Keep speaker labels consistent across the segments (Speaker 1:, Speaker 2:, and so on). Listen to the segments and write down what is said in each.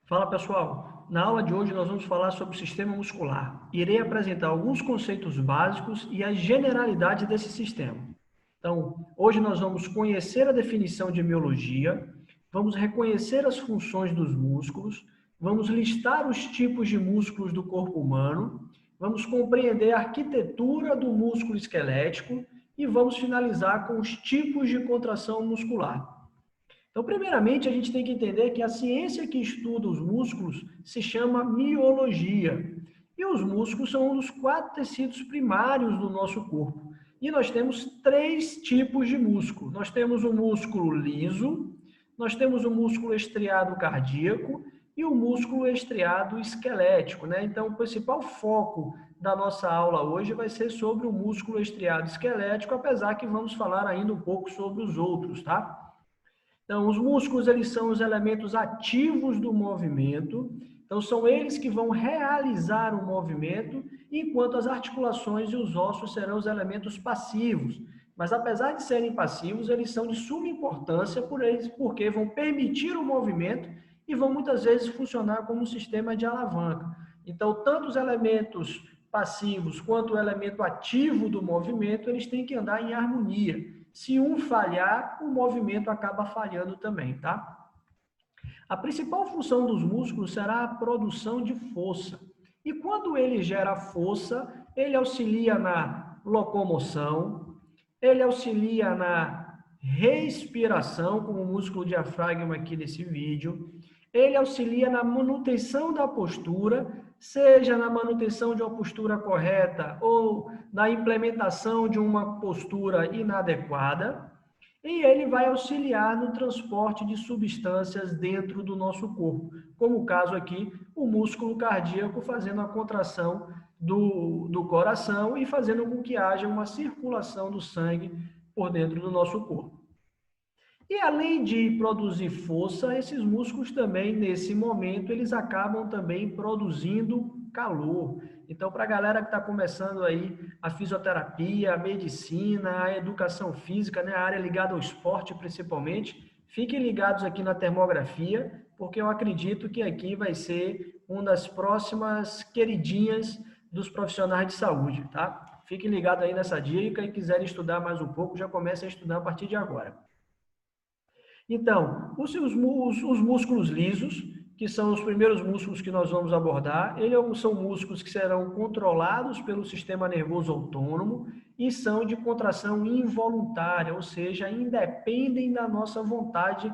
Speaker 1: Fala pessoal, na aula de hoje nós vamos falar sobre o sistema muscular. Irei apresentar alguns conceitos básicos e as generalidades desse sistema. Então, hoje nós vamos conhecer a definição de miologia, vamos reconhecer as funções dos músculos, vamos listar os tipos de músculos do corpo humano, vamos compreender a arquitetura do músculo esquelético e vamos finalizar com os tipos de contração muscular. Então, primeiramente, a gente tem que entender que a ciência que estuda os músculos se chama miologia. E os músculos são um dos 4 tecidos primários do nosso corpo. E nós temos 3 tipos de músculo. Nós temos o músculo liso, nós temos o músculo estriado cardíaco e o músculo estriado esquelético, né? Então, o principal foco da nossa aula hoje vai ser sobre o músculo estriado esquelético, apesar que vamos falar ainda um pouco sobre os outros, tá? Então, os músculos, eles são os elementos ativos do movimento. Então, são eles que vão realizar o movimento, enquanto as articulações e os ossos serão os elementos passivos. Mas, apesar de serem passivos, eles são de suma importância porque vão permitir o movimento e vão, muitas vezes, funcionar como um sistema de alavanca. Então, tanto os elementos passivos quanto o elemento ativo do movimento, eles têm que andar em harmonia. Se um falhar, o movimento acaba falhando também, tá? A principal função dos músculos será a produção de força. E quando ele gera força, ele auxilia na locomoção, ele auxilia na respiração, como o músculo diafragma aqui nesse vídeo, ele auxilia na manutenção da postura, seja na manutenção de uma postura correta ou na implementação de uma postura inadequada, e ele vai auxiliar no transporte de substâncias dentro do nosso corpo, como o caso aqui, o músculo cardíaco fazendo a contração do coração e fazendo com que haja uma circulação do sangue por dentro do nosso corpo. E além de produzir força, esses músculos também, nesse momento, eles acabam também produzindo calor. Então, para a galera que está começando aí a fisioterapia, a medicina, a educação física, né, a área ligada ao esporte principalmente, fiquem ligados aqui na termografia, porque eu acredito que aqui vai ser uma das próximas queridinhas dos profissionais de saúde, tá? Fiquem ligados aí nessa dica e quiserem estudar mais um pouco, já comecem a estudar a partir de agora. Então, os músculos lisos, que são os primeiros músculos que nós vamos abordar, são músculos que serão controlados pelo sistema nervoso autônomo e são de contração involuntária, ou seja, independem da nossa vontade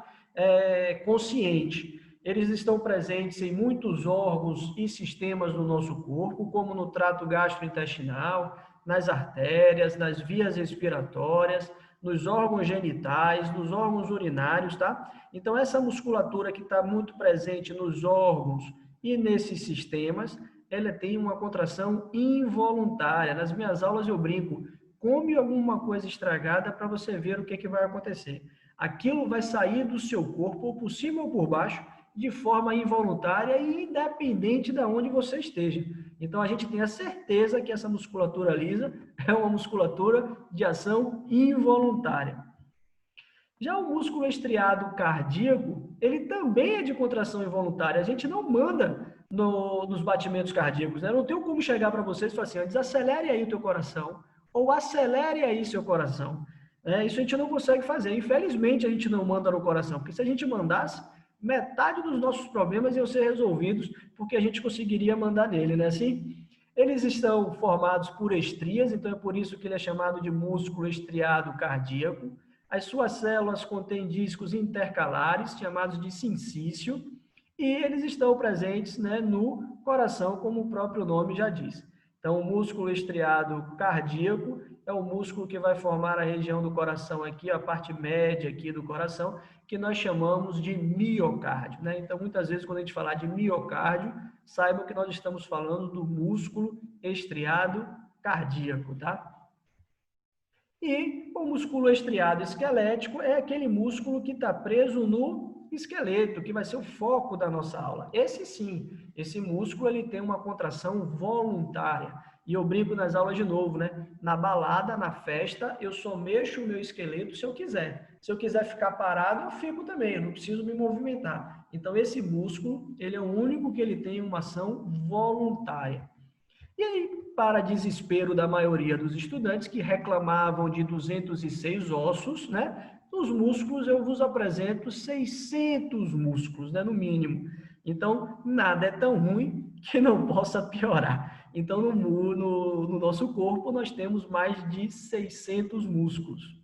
Speaker 1: consciente. Eles estão presentes em muitos órgãos e sistemas do nosso corpo, como no trato gastrointestinal, nas artérias, nas vias respiratórias, nos órgãos genitais, nos órgãos urinários, tá? Então, essa musculatura que está muito presente nos órgãos e nesses sistemas, ela tem uma contração involuntária. Nas minhas aulas eu brinco, come alguma coisa estragada para você ver o que vai acontecer. Aquilo vai sair do seu corpo, ou por cima ou por baixo, de forma involuntária e independente de onde você esteja. Então, a gente tem a certeza que essa musculatura lisa é uma musculatura de ação involuntária. Já o músculo estriado cardíaco, ele também é de contração involuntária. A gente não manda nos batimentos cardíacos, né? Eu não tenho como chegar para vocês e falar assim, desacelere aí o teu coração, ou acelere aí seu coração. Isso a gente não consegue fazer. Infelizmente, a gente não manda no coração, porque se a gente mandasse, metade dos nossos problemas iam ser resolvidos, porque a gente conseguiria mandar nele, né? Assim, eles estão formados por estrias, então é por isso que ele é chamado de músculo estriado cardíaco. As suas células contêm discos intercalares, chamados de sincício, e eles estão presentes, né, no coração, como o próprio nome já diz. Então, o músculo estriado cardíaco é o músculo que vai formar a região do coração aqui, a parte média aqui do coração, que nós chamamos de miocárdio, né? Então, muitas vezes, quando a gente falar de miocárdio, saibam que nós estamos falando do músculo estriado cardíaco, tá? E o músculo estriado esquelético é aquele músculo que está preso no esqueleto, que vai ser o foco da nossa aula. Esse sim, esse músculo ele tem uma contração voluntária. E eu brinco nas aulas de novo, né? Na balada, na festa, eu só mexo o meu esqueleto se eu quiser. Se eu quiser ficar parado, eu fico também, eu não preciso me movimentar. Então, esse músculo, ele é o único que ele tem uma ação voluntária. E aí, para desespero da maioria dos estudantes que reclamavam de 206 ossos, né? Os músculos, eu vos apresento 600 músculos, né? No mínimo. Então, nada é tão ruim que não possa piorar. Então, no nosso corpo, nós temos mais de 600 músculos.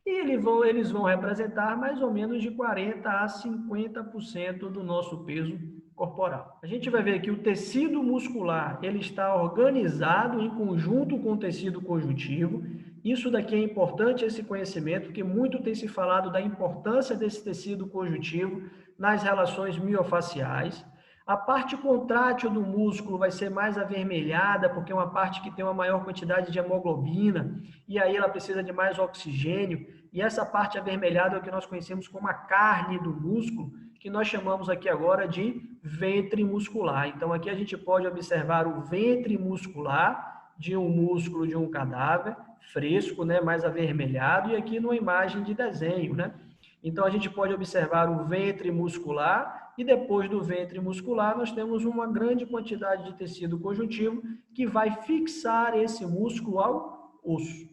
Speaker 1: E eles vão representar mais ou menos de 40% a 50% do nosso peso corporal. A gente vai ver que o tecido muscular, ele está organizado em conjunto com o tecido conjuntivo. Isso daqui é importante, esse conhecimento, porque muito tem se falado da importância desse tecido conjuntivo nas relações miofaciais. A parte contrátil do músculo vai ser mais avermelhada, porque é uma parte que tem uma maior quantidade de hemoglobina, e aí ela precisa de mais oxigênio. E essa parte avermelhada é o que nós conhecemos como a carne do músculo, que nós chamamos aqui agora de ventre muscular. Então, aqui a gente pode observar o ventre muscular de um músculo de um cadáver, fresco, né, mais avermelhado, e aqui numa imagem de desenho, né? Então, a gente pode observar o ventre muscular e depois do ventre muscular nós temos uma grande quantidade de tecido conjuntivo que vai fixar esse músculo ao osso.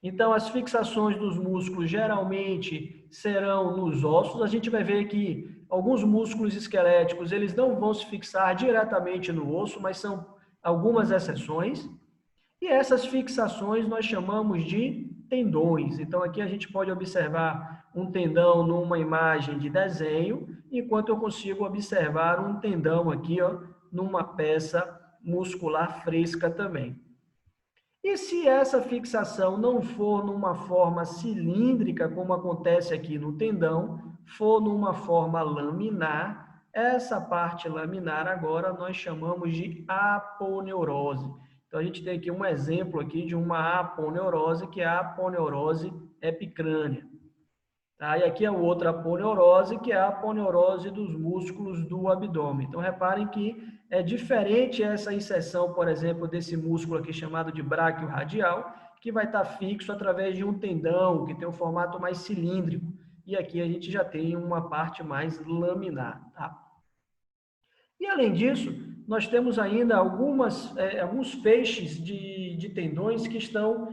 Speaker 1: Então, as fixações dos músculos geralmente serão nos ossos. A gente vai ver que alguns músculos esqueléticos, eles não vão se fixar diretamente no osso, mas são algumas exceções. E essas fixações nós chamamos de tendões. Então, aqui a gente pode observar um tendão numa imagem de desenho, enquanto eu consigo observar um tendão aqui, ó, numa peça muscular fresca também. E se essa fixação não for numa forma cilíndrica, como acontece aqui no tendão, for numa forma laminar, essa parte laminar agora nós chamamos de aponeurose. Então, a gente tem aqui um exemplo aqui de uma aponeurose, que é a aponeurose epicrânea. Tá? E aqui é outra aponeurose, que é a aponeurose dos músculos do abdômen. Então, reparem que é diferente essa inserção, por exemplo, desse músculo aqui chamado de bráquio radial, que vai estar fixo através de um tendão, que tem um formato mais cilíndrico. E aqui a gente já tem uma parte mais laminar. Tá? E, além disso, nós temos ainda alguns feixes de tendões que estão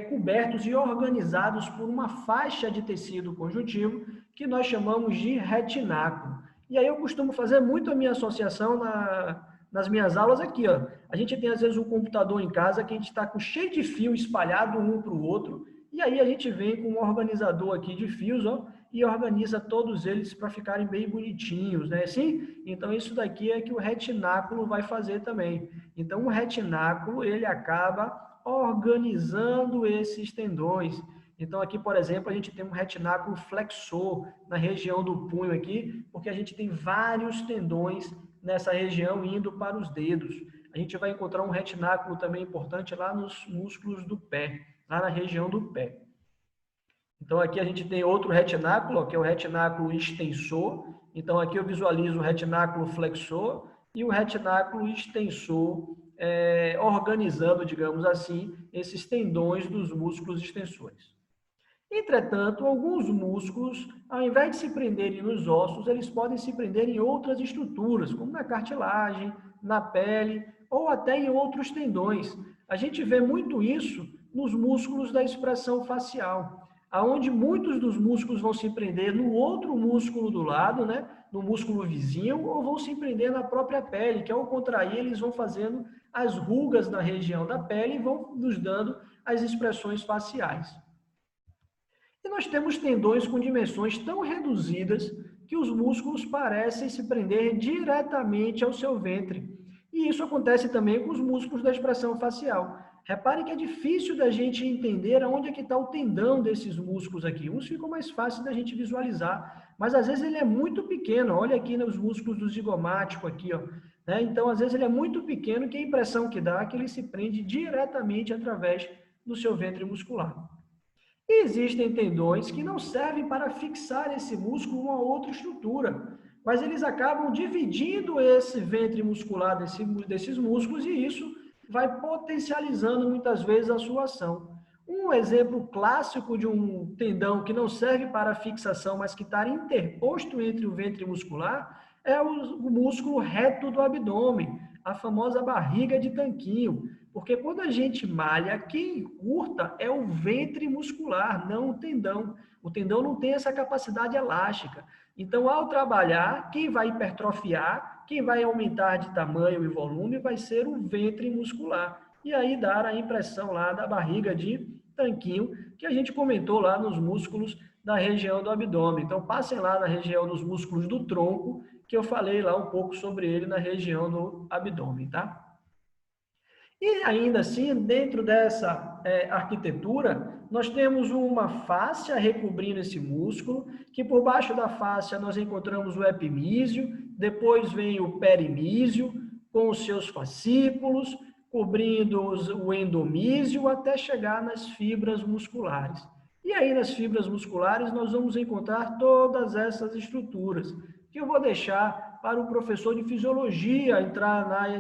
Speaker 1: cobertos e organizados por uma faixa de tecido conjuntivo que nós chamamos de retináculo. E aí eu costumo fazer muito a minha associação nas minhas aulas aqui, ó. A gente tem, às vezes, um computador em casa que a gente está cheio de fio espalhado um para o outro, e aí a gente vem com um organizador aqui de fios, ó, e organiza todos eles para ficarem bem bonitinhos, né? Assim? Então, isso daqui é que o retináculo vai fazer também. Então, o retináculo, ele acaba organizando esses tendões. Então, aqui, por exemplo, a gente tem um retináculo flexor na região do punho aqui, porque a gente tem vários tendões nessa região indo para os dedos. A gente vai encontrar um retináculo também importante lá nos músculos do pé, lá na região do pé. Então, aqui a gente tem outro retináculo, que é o retináculo extensor. Então, aqui eu visualizo o retináculo flexor e o retináculo extensor, organizando, digamos assim, esses tendões dos músculos extensores. Entretanto, alguns músculos, ao invés de se prenderem nos ossos, eles podem se prender em outras estruturas, como na cartilagem, na pele ou até em outros tendões. A gente vê muito isso nos músculos da expressão facial, aonde muitos dos músculos vão se prender no outro músculo do lado, né, no músculo vizinho, ou vão se prender na própria pele, que ao contrair eles vão fazendo as rugas na região da pele e vão nos dando as expressões faciais. E nós temos tendões com dimensões tão reduzidas que os músculos parecem se prender diretamente ao seu ventre. E isso acontece também com os músculos da expressão facial. Reparem que é difícil da gente entender aonde é que está o tendão desses músculos aqui. Uns ficam mais fáceis da gente visualizar, mas às vezes ele é muito pequeno. Olha aqui nos músculos do zigomático aqui, ó. Né? Então, às vezes ele é muito pequeno que a impressão que dá é que ele se prende diretamente através do seu ventre muscular. E existem tendões que não servem para fixar esse músculo a uma outra estrutura, mas eles acabam dividindo esse ventre muscular desses músculos e isso vai potencializando muitas vezes a sua ação. Um exemplo clássico de um tendão que não serve para fixação, mas que está interposto entre o ventre muscular, é o músculo reto do abdômen, a famosa barriga de tanquinho. Porque quando a gente malha, quem encurta é o ventre muscular, não o tendão. O tendão não tem essa capacidade elástica. Então, ao trabalhar, quem vai hipertrofiar, quem vai aumentar de tamanho e volume vai ser o ventre muscular. E aí dar a impressão lá da barriga de tanquinho, que a gente comentou lá nos músculos da região do abdômen. Então, passem lá na região dos músculos do tronco, que eu falei lá um pouco sobre ele na região do abdômen, tá? E ainda assim, dentro dessa arquitetura, nós temos uma fáscia recobrindo esse músculo, que por baixo da fáscia nós encontramos o epimísio, depois vem o perimísio, com os seus fascículos, cobrindo o endomísio, até chegar nas fibras musculares. E aí, nas fibras musculares, nós vamos encontrar todas essas estruturas, que eu vou deixar para o professor de fisiologia entrar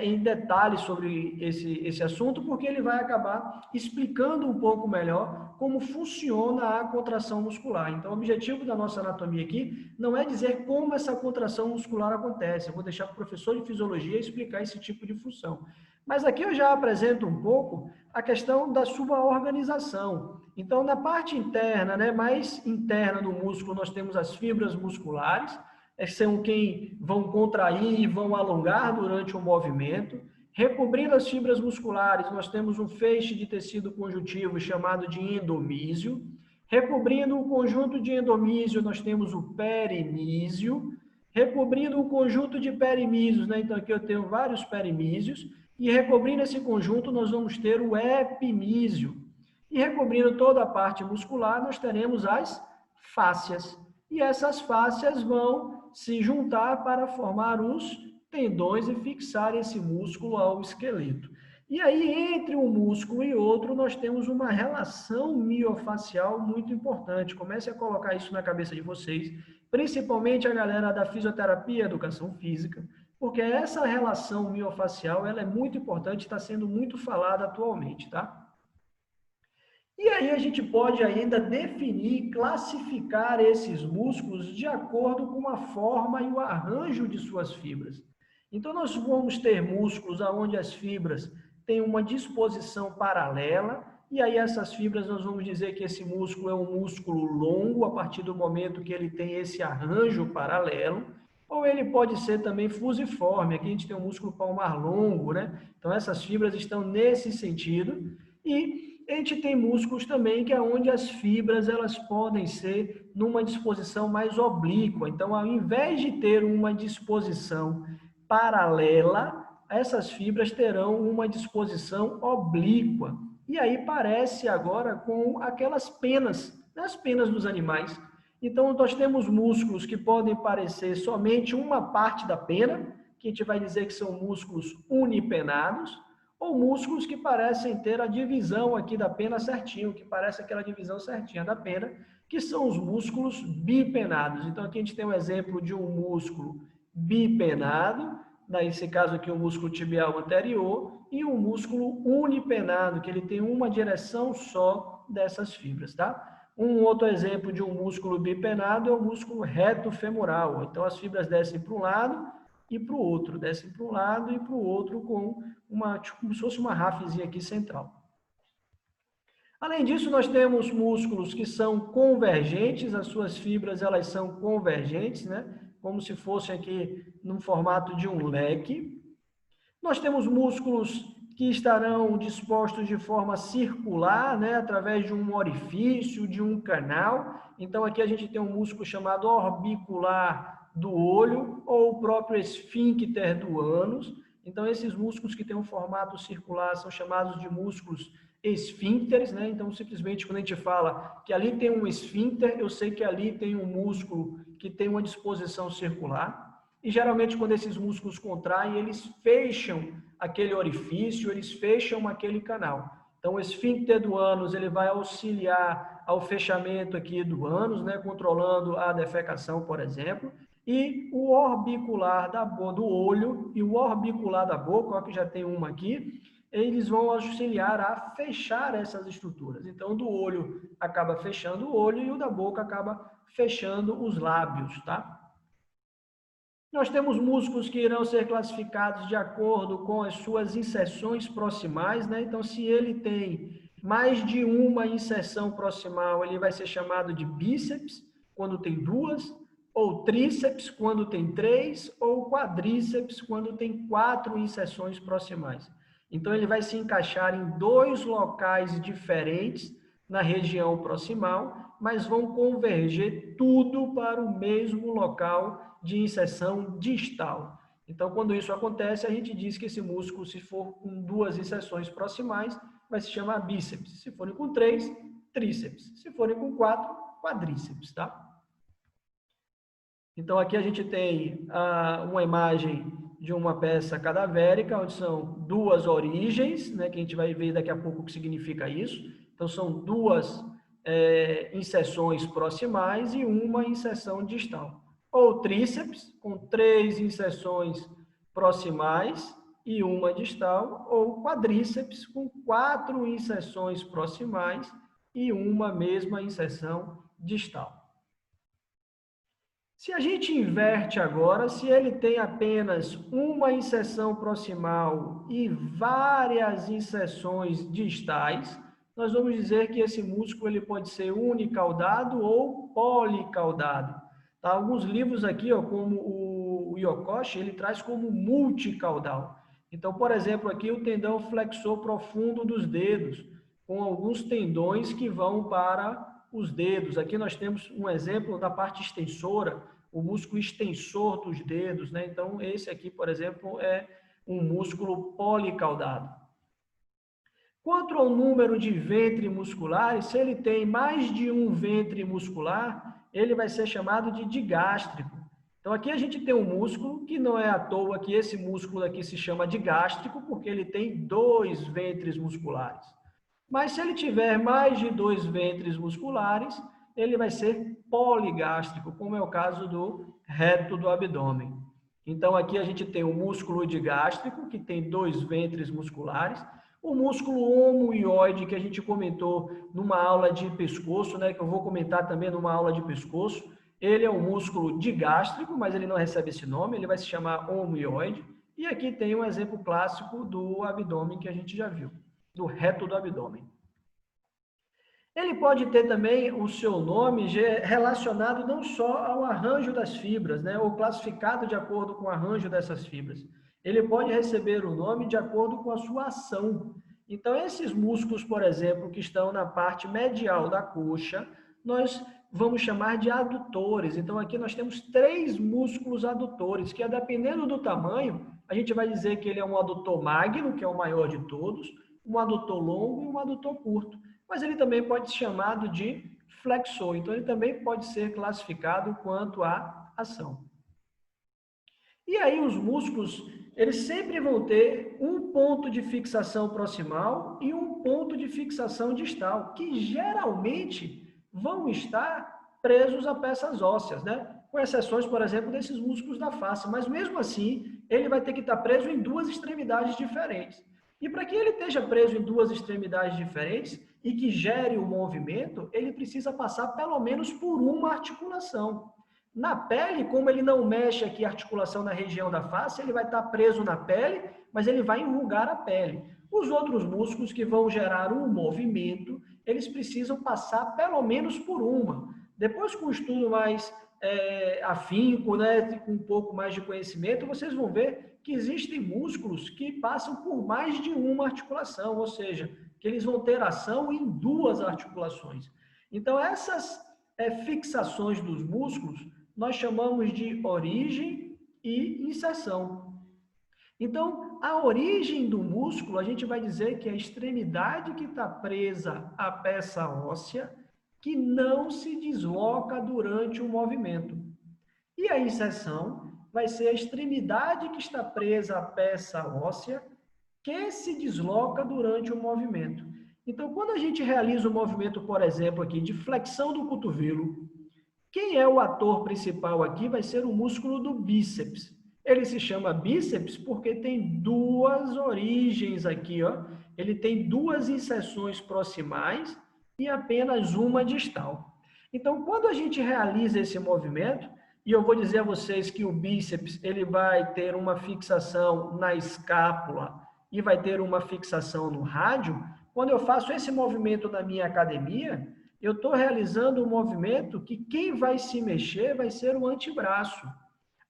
Speaker 1: em detalhes sobre esse assunto, porque ele vai acabar explicando um pouco melhor como funciona a contração muscular. Então, o objetivo da nossa anatomia aqui não é dizer como essa contração muscular acontece, eu vou deixar para o professor de fisiologia explicar esse tipo de função. Mas aqui eu já apresento um pouco a questão da sua organização. Então, na parte interna, né, mais interna do músculo, nós temos as fibras musculares, são quem vão contrair e vão alongar durante o movimento. Recobrindo as fibras musculares, nós temos um feixe de tecido conjuntivo chamado de endomísio. Recobrindo o conjunto de endomísio, nós temos o perimísio. Recobrindo o conjunto de perimísios, né? Então aqui eu tenho vários perimísios. E recobrindo esse conjunto, nós vamos ter o epimísio. E recobrindo toda a parte muscular, nós teremos as fáscias. E essas fáscias vão se juntar para formar os tendões e fixar esse músculo ao esqueleto. E aí, entre um músculo e outro, nós temos uma relação miofacial muito importante. Comece a colocar isso na cabeça de vocês, principalmente a galera da fisioterapia e educação física, porque essa relação miofacial ela é muito importante, está sendo muito falada atualmente, tá? E aí a gente pode ainda definir, classificar esses músculos de acordo com a forma e o arranjo de suas fibras. Então, nós vamos ter músculos onde as fibras têm uma disposição paralela, e aí essas fibras nós vamos dizer que esse músculo é um músculo longo, a partir do momento que ele tem esse arranjo paralelo, ou ele pode ser também fusiforme, aqui a gente tem um músculo palmar longo, né? Então, essas fibras estão nesse sentido, e a gente tem músculos também que é onde as fibras elas podem ser numa disposição mais oblíqua. Então, ao invés de ter uma disposição paralela, essas fibras terão uma disposição oblíqua. E aí parece agora com aquelas penas, as penas dos animais. Então, nós temos músculos que podem parecer somente uma parte da pena, que a gente vai dizer que são músculos unipenados, ou músculos que parecem ter a divisão aqui da pena certinho, que parece aquela divisão certinha da pena, que são os músculos bipenados. Então, aqui a gente tem um exemplo de um músculo bipenado, nesse caso aqui o músculo tibial anterior, e um músculo unipenado, que ele tem uma direção só dessas fibras, tá? Um outro exemplo de um músculo bipenado é o músculo reto femoral. Então, as fibras descem para um lado e para o outro, descem para um lado e para o outro com como se fosse uma rafezinha aqui central. Além disso, nós temos músculos que são convergentes, as suas fibras elas são convergentes, né? Como se fossem aqui no formato de um leque. Nós temos músculos que estarão dispostos de forma circular, né? Através de um orifício, de um canal. Então, aqui a gente tem um músculo chamado orbicular do olho, ou o próprio esfíncter do ânus. Então, esses músculos que têm um formato circular são chamados de músculos esfíncteres, né? Então, simplesmente, quando a gente fala que ali tem um esfíncter, eu sei que ali tem um músculo que tem uma disposição circular. E, geralmente, quando esses músculos contraem, eles fecham aquele orifício, eles fecham aquele canal. Então, o esfíncter do ânus, ele vai auxiliar ao fechamento aqui do ânus, né? Controlando a defecação, por exemplo. E o orbicular do olho e o orbicular da boca, ó, que já tem uma aqui, eles vão auxiliar a fechar essas estruturas. Então, do olho acaba fechando o olho e o da boca acaba fechando os lábios, tá? Nós temos músculos que irão ser classificados de acordo com as suas inserções proximais, né? Então, se ele tem mais de uma inserção proximal, ele vai ser chamado de bíceps, quando tem duas, ou tríceps, quando tem três, ou quadríceps, quando tem 4 inserções proximais. Então, ele vai se encaixar em 2 locais diferentes na região proximal, mas vão converger tudo para o mesmo local de inserção distal. Então, quando isso acontece, a gente diz que esse músculo, se for com 2 inserções proximais, vai se chamar bíceps. Se forem com 3, tríceps. Se forem com 4, quadríceps, tá? Então, aqui a gente tem uma imagem de uma peça cadavérica, onde são 2 origens, né, que a gente vai ver daqui a pouco o que significa isso. Então, são 2 inserções proximais e uma inserção distal. Ou tríceps, com 3 inserções proximais e uma distal, ou quadríceps, com 4 inserções proximais e uma mesma inserção distal. Se a gente inverte agora, se ele tem apenas uma inserção proximal e várias inserções distais, nós vamos dizer que esse músculo ele pode ser unicaudado ou policaudado. Tá? Alguns livros aqui, ó, como o Yokoshi, ele traz como multicaudal. Então, por exemplo, aqui o tendão flexor profundo dos dedos, com alguns tendões que vão para os dedos. Aqui nós temos um exemplo da parte extensora, o músculo extensor dos dedos, né? Então, esse aqui, por exemplo, é um músculo policaudado. Quanto ao número de ventre musculares, se ele tem mais de um ventre muscular, ele vai ser chamado de digástrico. Então, aqui a gente tem um músculo, que não é à toa que esse músculo aqui se chama digástrico, porque ele tem 2 ventres musculares. Mas se ele tiver mais de 2 ventres musculares, ele vai ser poligástrico, como é o caso do reto do abdômen. Então, aqui a gente tem o músculo digástrico, que tem 2 ventres musculares, o músculo omoioide, que a gente comentou numa aula de pescoço, né, que eu vou comentar também numa aula de pescoço, ele é um músculo digástrico, mas ele não recebe esse nome, ele vai se chamar omoioide. E aqui tem um exemplo clássico do abdômen que a gente já viu, do reto do abdômen. Ele pode ter também o seu nome relacionado não só ao arranjo das fibras, né, ou classificado de acordo com o arranjo dessas fibras. Ele pode receber o nome de acordo com a sua ação. Então, esses músculos, por exemplo, que estão na parte medial da coxa, nós vamos chamar de adutores. Então, aqui nós temos 3 músculos adutores, que dependendo do tamanho, a gente vai dizer que ele é um adutor magno, que é o maior de todos, um adutor longo e um adutor curto. Mas ele também pode ser chamado de flexor. Então, ele também pode ser classificado quanto à ação. E aí, os músculos, eles sempre vão ter um ponto de fixação proximal e um ponto de fixação distal, que geralmente vão estar presos a peças ósseas, né? Com exceções, por exemplo, desses músculos da face. Mas, mesmo assim, ele vai ter que estar preso em 2 extremidades diferentes. E para que ele esteja preso em 2 extremidades diferentes e que gere o movimento, ele precisa passar pelo menos por uma articulação. Na pele, como ele não mexe aqui a articulação na região da face, ele vai estar preso na pele, mas ele vai enrugar a pele. Os outros músculos que vão gerar um movimento, eles precisam passar pelo menos por uma. Depois, com um estudo mais afinco, né, com um pouco mais de conhecimento, vocês vão ver que existem músculos que passam por mais de uma articulação, ou seja, que eles vão ter ação em 2 articulações. Então, essas fixações dos músculos, nós chamamos de origem e inserção. Então, a origem do músculo, a gente vai dizer que é a extremidade que está presa à peça óssea, que não se desloca durante o movimento. E a inserção vai ser a extremidade que está presa à peça óssea, que se desloca durante o movimento. Então, quando a gente realiza o movimento, por exemplo, aqui de flexão do cotovelo, quem é o ator principal aqui vai ser o músculo do bíceps. Ele se chama bíceps porque tem duas origens aqui, ó. Ele tem duas inserções proximais e apenas uma distal. Então, quando a gente realiza esse movimento, e eu vou dizer a vocês que o bíceps ele vai ter uma fixação na escápula e vai ter uma fixação no rádio, quando eu faço esse movimento na minha academia, eu estou realizando um movimento que quem vai se mexer vai ser o antebraço.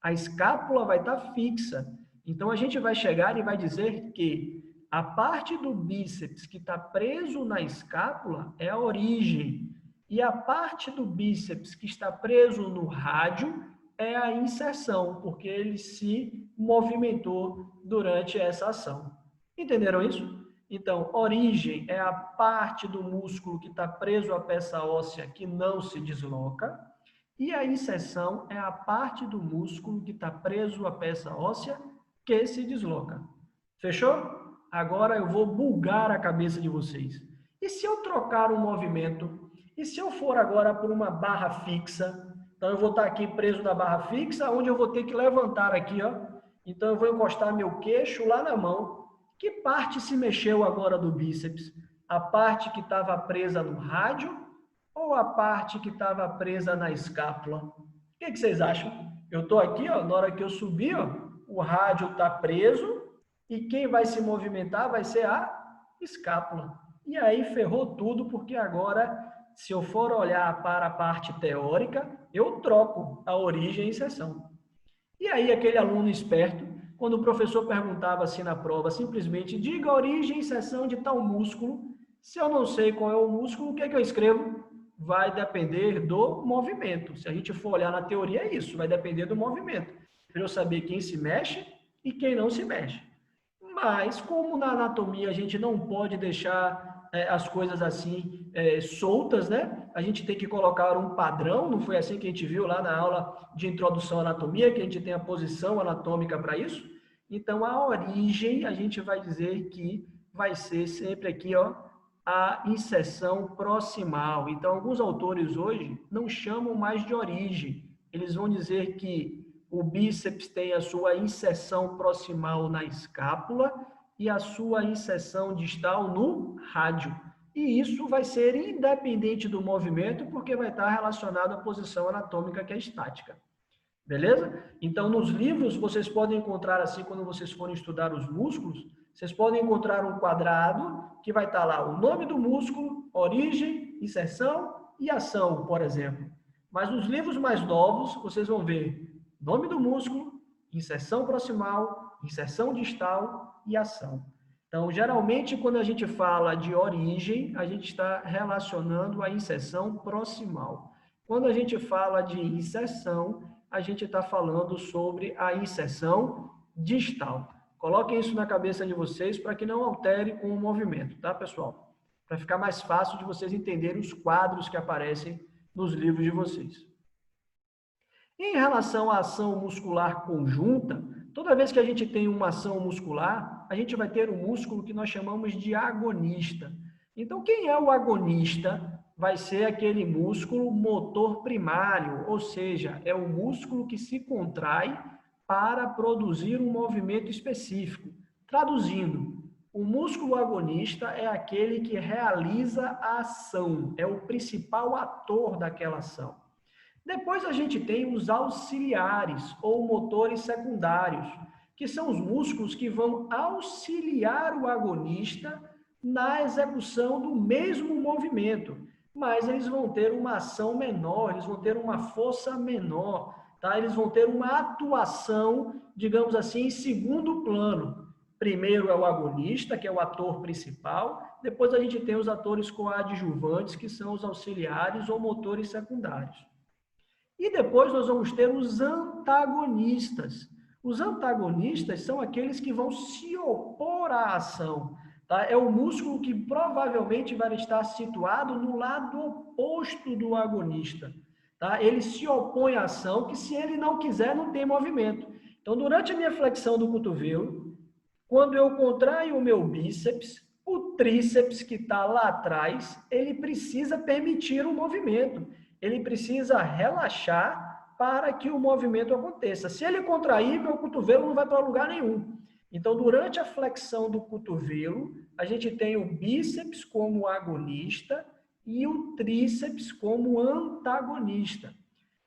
Speaker 1: A escápula vai estar fixa. Então, a gente vai chegar e vai dizer que a parte do bíceps que está preso na escápula é a origem. E a parte do bíceps que está preso no rádio é a inserção, porque ele se movimentou durante essa ação. Entenderam isso? Então, origem é a parte do músculo que está preso à peça óssea que não se desloca. E a inserção é a parte do músculo que está preso à peça óssea que se desloca. Fechou? Agora eu vou bugar a cabeça de vocês. E se eu trocar um movimento? E se eu for agora por uma barra fixa? Então eu vou estar aqui preso na barra fixa, onde eu vou ter que levantar aqui, ó. Então eu vou encostar meu queixo lá na mão. Que parte se mexeu agora do bíceps? A parte que estava presa no rádio ou a parte que estava presa na escápula? O que vocês acham? Eu estou aqui, ó, na hora que eu subir, ó, o rádio está preso e quem vai se movimentar vai ser a escápula. E aí ferrou tudo, porque agora, se eu for olhar para a parte teórica, eu troco a origem e inserção. E aí aquele aluno esperto, quando o professor perguntava assim na prova, simplesmente diga a origem e inserção de tal músculo. Se eu não sei qual é o músculo, o que é que eu escrevo? Vai depender do movimento. Se a gente for olhar na teoria, é isso, vai depender do movimento. Para eu saber quem se mexe e quem não se mexe. Mas, como na anatomia a gente não pode deixar as coisas assim soltas, né? A gente tem que colocar um padrão, não foi assim que a gente viu lá na aula de introdução à anatomia, que a gente tem a posição anatômica para isso? Então, a origem, a gente vai dizer que vai ser sempre aqui, ó, a inserção proximal. Então, alguns autores hoje não chamam mais de origem. Eles vão dizer que o bíceps tem a sua inserção proximal na escápula e a sua inserção distal no rádio. E isso vai ser independente do movimento, porque vai estar relacionado à posição anatômica, que é estática. Beleza? Então, nos livros, vocês podem encontrar, assim, quando vocês forem estudar os músculos, vocês podem encontrar um quadrado que vai estar lá o nome do músculo, origem, inserção e ação, por exemplo. Mas nos livros mais novos, vocês vão ver nome do músculo, inserção proximal, inserção distal e ação. Então, geralmente, quando a gente fala de origem, a gente está relacionando a inserção proximal. Quando a gente fala de inserção, a gente está falando sobre a inserção distal. Coloquem isso na cabeça de vocês para que não altere com o movimento, tá, pessoal? Para ficar mais fácil de vocês entenderem os quadros que aparecem nos livros de vocês. Em relação à ação muscular conjunta, toda vez que a gente tem uma ação muscular, a gente vai ter um músculo que nós chamamos de agonista. Então, quem é o agonista? Vai ser aquele músculo motor primário, ou seja, é o músculo que se contrai para produzir um movimento específico. Traduzindo, o músculo agonista é aquele que realiza a ação, é o principal ator daquela ação. Depois a gente tem os auxiliares ou motores secundários, que são os músculos que vão auxiliar o agonista na execução do mesmo movimento, mas eles vão ter uma ação menor, eles vão ter uma força menor, tá? Eles vão ter uma atuação, digamos assim, em segundo plano. Primeiro é o agonista, que é o ator principal, depois a gente tem os atores coadjuvantes, que são os auxiliares ou motores secundários. E depois nós vamos ter os antagonistas. Os antagonistas são aqueles que vão se opor à ação. Tá? É o músculo que provavelmente vai estar situado no lado oposto do agonista. Tá? Ele se opõe à ação, que se ele não quiser, não tem movimento. Então, durante a minha flexão do cotovelo, quando eu contraio o meu bíceps, o tríceps que está lá atrás, ele precisa permitir o movimento. Ele precisa relaxar para que o movimento aconteça. Se ele contrair, meu cotovelo não vai para lugar nenhum. Então, durante a flexão do cotovelo, a gente tem o bíceps como agonista e o tríceps como antagonista.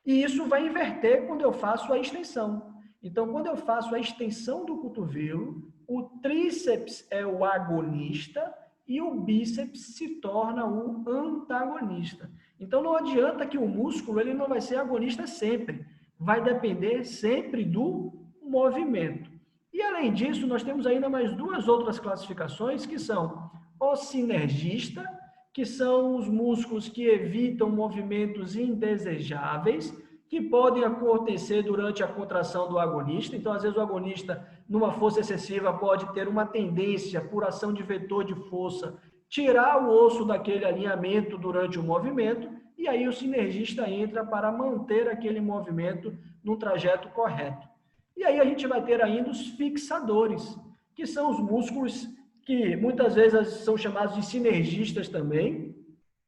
Speaker 1: E isso vai inverter quando eu faço a extensão. Então, quando eu faço a extensão do cotovelo, o tríceps é o agonista e o bíceps se torna o antagonista. Então, não adianta que o músculo ele não vai ser agonista sempre. Vai depender sempre do movimento. E, além disso, nós temos ainda mais duas outras classificações, que são o sinergista, que são os músculos que evitam movimentos indesejáveis, que podem acontecer durante a contração do agonista. Então, às vezes, o agonista, numa força excessiva, pode ter uma tendência, por ação de vetor de força, tirar o osso daquele alinhamento durante o movimento, e aí o sinergista entra para manter aquele movimento no trajeto correto. E aí a gente vai ter ainda os fixadores, que são os músculos que muitas vezes são chamados de sinergistas também,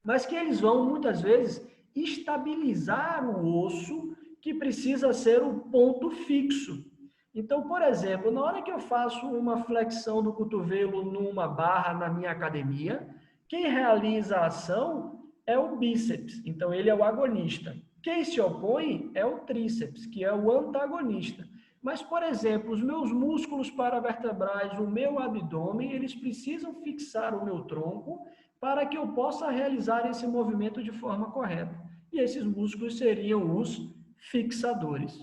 Speaker 1: mas que eles vão muitas vezes estabilizar o osso que precisa ser o ponto fixo. Então, por exemplo, na hora que eu faço uma flexão do cotovelo numa barra na minha academia, quem realiza a ação é o bíceps, então ele é o agonista. Quem se opõe é o tríceps, que é o antagonista. Mas, por exemplo, os meus músculos paravertebrais, o meu abdômen, eles precisam fixar o meu tronco para que eu possa realizar esse movimento de forma correta. E esses músculos seriam os fixadores.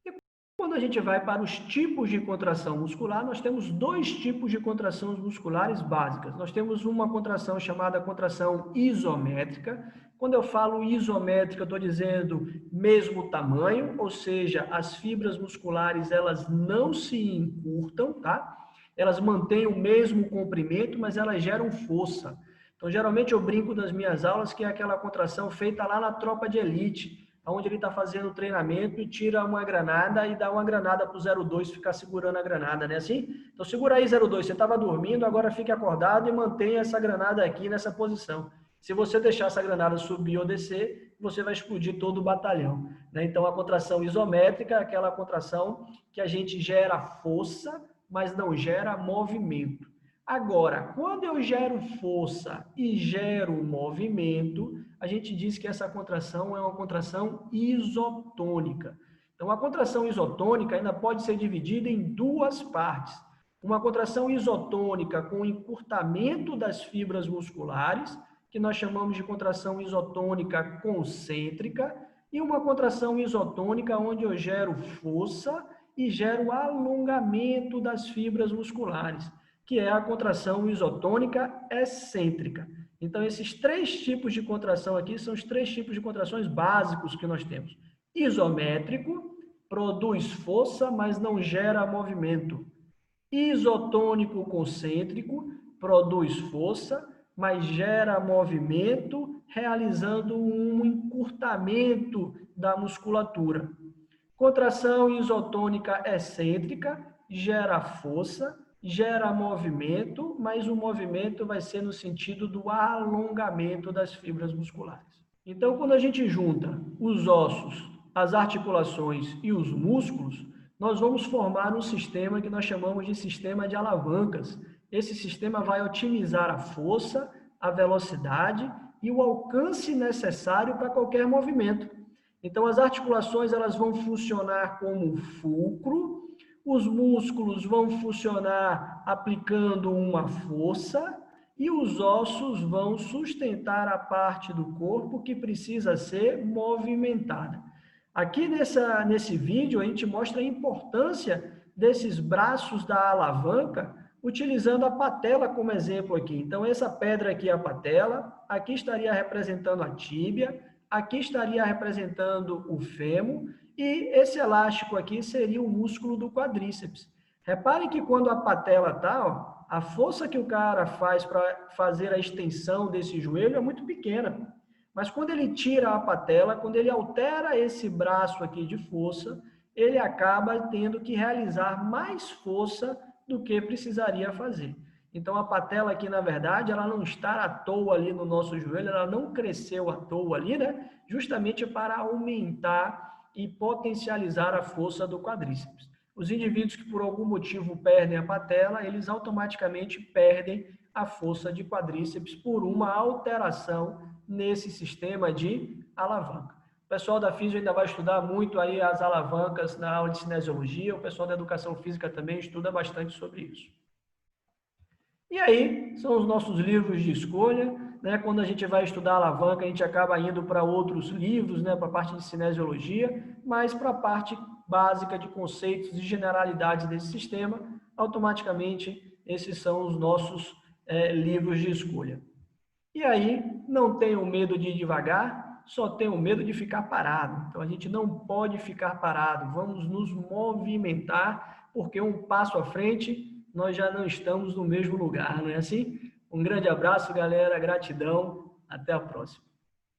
Speaker 1: E quando a gente vai para os tipos de contração muscular, nós temos dois tipos de contrações musculares básicas. Nós temos uma contração chamada contração isométrica. Quando eu falo isométrica, eu estou dizendo mesmo tamanho, ou seja, as fibras musculares elas não se encurtam, tá? Elas mantêm o mesmo comprimento, mas elas geram força. Então, geralmente eu brinco nas minhas aulas que é aquela contração feita lá na tropa de elite, onde ele está fazendo o treinamento e tira uma granada e dá uma granada para o 02 ficar segurando a granada, né? Assim? Então, segura aí 02, você estava dormindo, agora fique acordado e mantenha essa granada aqui nessa posição. Se você deixar essa granada subir ou descer, você vai explodir todo o batalhão, né? Então, a contração isométrica é aquela contração que a gente gera força, mas não gera movimento. Agora, quando eu gero força e gero movimento, a gente diz que essa contração é uma contração isotônica. Então, a contração isotônica ainda pode ser dividida em duas partes. Uma contração isotônica com encurtamento das fibras musculares, que nós chamamos de contração isotônica concêntrica, e uma contração isotônica onde eu gero força e gero alongamento das fibras musculares, que é a contração isotônica excêntrica. Então, esses três tipos de contração aqui são os três tipos de contrações básicos que nós temos. Isométrico, produz força, mas não gera movimento. Isotônico concêntrico, produz força, mas gera movimento, realizando um encurtamento da musculatura. Contração isotônica excêntrica, gera força, gera movimento, mas o movimento vai ser no sentido do alongamento das fibras musculares. Então, quando a gente junta os ossos, as articulações e os músculos, nós vamos formar um sistema que nós chamamos de sistema de alavancas. Esse sistema vai otimizar a força, a velocidade e o alcance necessário para qualquer movimento. Então, as articulações elas vão funcionar como fulcro, os músculos vão funcionar aplicando uma força e os ossos vão sustentar a parte do corpo que precisa ser movimentada. Aqui nesse vídeo, a gente mostra a importância desses braços da alavanca, utilizando a patela como exemplo aqui. Então, essa pedra aqui é a patela, aqui estaria representando a tíbia, aqui estaria representando o fêmur, e esse elástico aqui seria o músculo do quadríceps. Reparem que quando a patela está, a força que o cara faz para fazer a extensão desse joelho é muito pequena. Mas quando ele tira a patela, quando ele altera esse braço aqui de força, ele acaba tendo que realizar mais força do que precisaria fazer. Então, a patela aqui, na verdade, ela não está à toa ali no nosso joelho, ela não cresceu à toa ali, né? Justamente para aumentar e potencializar a força do quadríceps. Os indivíduos que por algum motivo perdem a patela, eles automaticamente perdem a força de quadríceps por uma alteração nesse sistema de alavanca. O pessoal da física ainda vai estudar muito aí as alavancas na aula de cinesiologia, o pessoal da educação física também estuda bastante sobre isso. E aí, são os nossos livros de escolha, né? Quando a gente vai estudar alavanca, a gente acaba indo para outros livros, né? Para a parte de cinesiologia, mas para a parte básica de conceitos e generalidades desse sistema, automaticamente esses são os nossos livros de escolha. E aí, não tenham medo de ir devagar, só tenham medo de ficar parado. Então, a gente não pode ficar parado, vamos nos movimentar, porque um passo à frente, nós já não estamos no mesmo lugar, não é assim? Um grande abraço, galera, gratidão, até a próxima.